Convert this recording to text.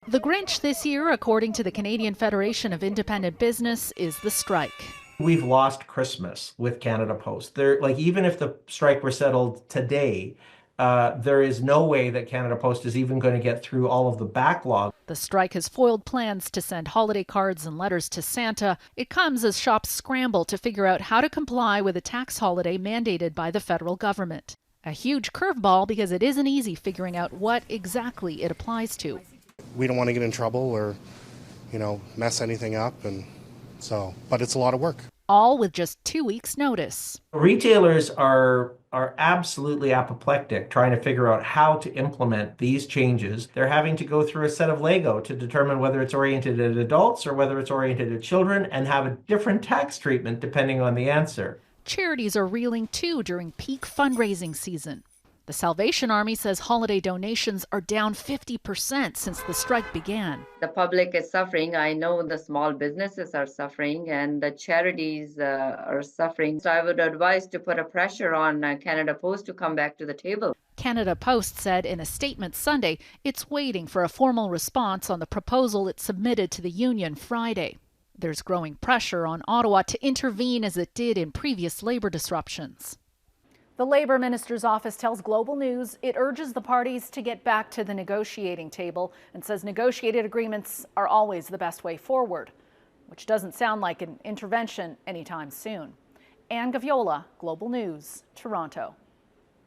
The Grinch this year, according to the Canadian Federation of Independent Business, is the strike. We've lost Christmas with Canada Post. Even if the strike were settled today, there is no way that Canada Post is even going to get through all of the backlog. The strike has foiled plans to send holiday cards and letters to Santa. It comes as shops scramble to figure out how to comply with a tax holiday mandated by the federal government. A huge curveball because it isn't easy figuring out what exactly it applies to. We don't want to get in trouble or, mess anything up, but it's a lot of work. All with just 2 weeks' notice. Retailers are absolutely apoplectic trying to figure out how to implement these changes. They're having to go through a set of Lego to determine whether it's oriented at adults or whether it's oriented at children, and have a different tax treatment depending on the answer. Charities are reeling too during peak fundraising season. The Salvation Army says holiday donations are down 50% since the strike began. The public is suffering. I know the small businesses are suffering and the charities are suffering. So I would advise to put a pressure on Canada Post to come back to the table. Canada Post said in a statement Sunday it's waiting for a formal response on the proposal it submitted to the union Friday. There's growing pressure on Ottawa to intervene as it did in previous labor disruptions. The Labour Minister's office tells Global News it urges the parties to get back to the negotiating table and says negotiated agreements are always the best way forward, which doesn't sound like an intervention anytime soon. Gaviola, Global News, Toronto.